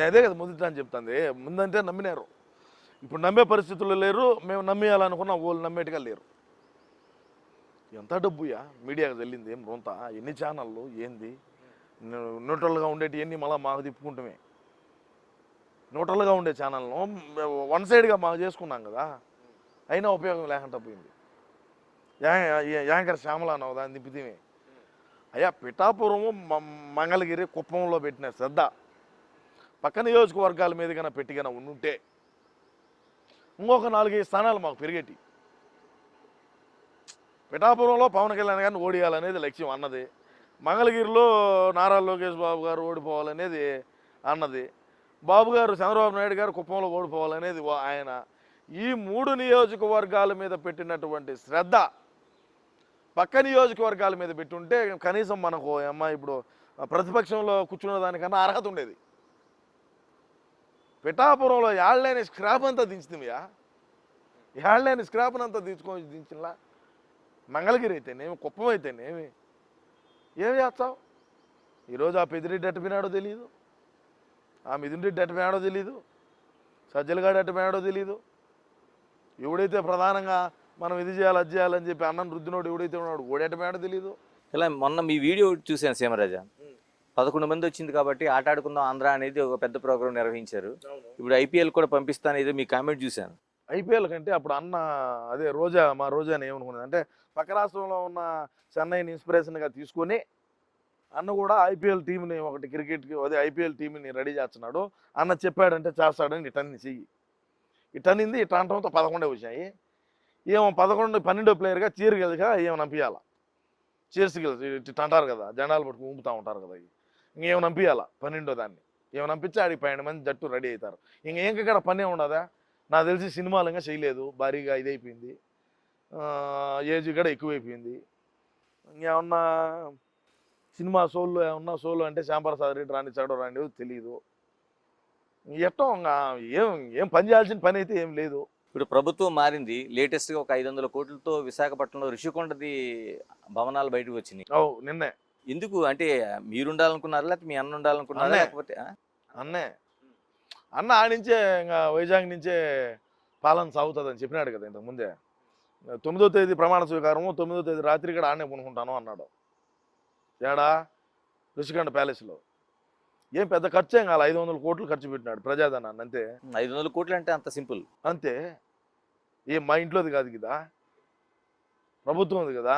అదే కదా మొదట అని చెప్తుంది. ముందంటే నమ్మినారు, ఇప్పుడు నమ్మే పరిస్థితుల్లో లేరు. మేము నమ్మేయాలనుకున్న వాళ్ళు నమ్మేట్టుగా లేరు. ఎంత డబ్బుయా మీడియాకి వెళ్ళింది, ఏం రొంత, ఎన్ని ఛానళ్ళు, ఏంది న్యూట్రల్గా ఉండేటి ఎన్ని మళ్ళీ మాకు తిప్పుకుంటామే. న్యూట్రల్గా ఉండే ఛానల్ను వన్ సైడ్గా మాకు చేసుకున్నాం కదా, అయినా ఉపయోగం లేకుండా పోయింది. యాంకర్ శ్యామల అన్నావు దాన్ని తిప్పితేమే. అయ్యా పిఠాపురము మంగళగిరి కుప్పంలో పెట్టిన శ్రద్ధ పక్క నియోజకవర్గాల మీద కన్నా పెట్టికన్నా ఉండుంటే ఇంకొక 4-5 స్థానాలు మాకు పెరిగేటి. పిఠాపురంలో పవన్ కళ్యాణ్ గారిని ఓడియాలనేది లక్ష్యం అన్నది, మంగళగిరిలో నారా లోకేష్ బాబు గారు ఓడిపోవాలనేది అన్నది, బాబు గారు చంద్రబాబు నాయుడు గారు కుప్పంలో ఓడిపోవాలనేది ఆయన. ఈ 3 నియోజకవర్గాల మీద పెట్టినటువంటి శ్రద్ధ పక్క నియోజకవర్గాల మీద పెట్టుంటే కనీసం మనకు అమ్మ ఇప్పుడు ప్రతిపక్షంలో కూర్చున్న దానికన్నా అర్హత ఉండేది. పిఠాపురంలో ఏళ్ళని స్క్రాప్ అంతా దించుతుందియా, ఏళ్ళని స్క్రాప్ని అంతా దించినలా. మంగళగిరి అయితేనేమి, కుప్పం అయితేనేమి, ఏం చేస్తావు? ఈరోజు ఆ పెద్దిరెడ్డి ఎట్టపోయినాడో తెలియదు, ఆ మిథున్ రెడ్డి ఎట్టపోయినాడో తెలియదు, సజ్జలగాడు ఎట్టపోయినాడో తెలియదు. ఎవడైతే ప్రధానంగా మనం ఇది చేయాలి అది చేయాలని చెప్పి అన్నం రుద్దినోడు ఎవడైతే ఉన్నాడు ఓడేటపోయాడో తెలియదు. ఇలా మొన్న మీ వీడియో చూశాను సీమరాజా, 11 మంది వచ్చింది కాబట్టి ఆట ఆడుకుందాం ఆంధ్ర అనేది ఒక పెద్ద ప్రోగ్రాం నిర్వహించారు. ఇప్పుడు ఐపీఎల్ కూడా పంపిస్తాను ఏదో మీ కామెంట్ చూశాను. ఐపీఎల్ కంటే అప్పుడు అన్న అదే రోజా, మా రోజాని ఏమనుకున్నది అంటే పక్క రాష్ట్రంలో ఉన్న చెన్నైని ఇన్స్పిరేషన్గా తీసుకొని అన్న కూడా ఐపీఎల్ టీంని ఒకటి క్రికెట్కి అదే ఐపీఎల్ టీంని రెడీ చేస్తున్నాడు, అన్న చెప్పాడంటే చేస్తాడని ఇటన్ని చెయ్యి ఇటనింది. ఇట అంటంతో 11 వచ్చాయి. ఏమో 12 ప్లేయర్గా చీరగలిగా ఏమో నంపియాల, చీర్స్ ఇటు అంటారు కదా, జెండాలు పట్టుకు ఊపుతూ ఉంటారు కదా, ఇంకేమో నంపియాల 12 దాన్ని ఏమో నంపించి ఆడికి 12 మంది జట్టు రెడీ అవుతారు. ఇంకేంకక్కడ పనే ఉండదా. నాకు తెలిసి సినిమాలు ఇంకా చేయలేదు, భారీగా ఇదైపోయింది, ఏజ్ కూడా ఎక్కువైపోయింది. ఇంకేమన్నా సినిమా సోల్లో ఏమన్నా సోలో అంటే శ్యాంప్రసాద్ రెడ్డి రాణించాడో రాని తెలియదు. ఎట్టో ఏం పని చేయాల్సిన పని అయితే ఏం లేదు. ఇప్పుడు ప్రభుత్వం మారింది, లేటెస్ట్గా ఒక 500 కోట్లతో విశాఖపట్నంలో రిషికొండది భవనాలు బయటకు వచ్చినాయి. నిన్నే ఎందుకు అంటే మీరు ఉండాలనుకున్నారా లేకపోతే మీ అన్న ఉండాలనుకున్నారా? లేకపోతే అన్న ఆడించే ఇంకా వైజాగ్ నుంచే పాలన సాగుతుందని చెప్పినాడు కదా ఇంతకుముందే. 9వ తేదీ ప్రమాణ స్వీకారము, 9వ తేదీ రాత్రి కూడా ఆడనే కొనుక్కుంటాను అన్నాడు. ఏడా రుషికొండ ప్యాలెస్లో. ఏం పెద్ద ఖర్చు ఏం కాదు, 500 కోట్లు ఖర్చు పెట్టినాడు ప్రజాధనాన్ని అంతే. 500 కోట్లు అంటే అంత సింపుల్ అంతే. ఏం మా ఇంట్లోది కాదు కదా, ప్రభుత్వంది కదా.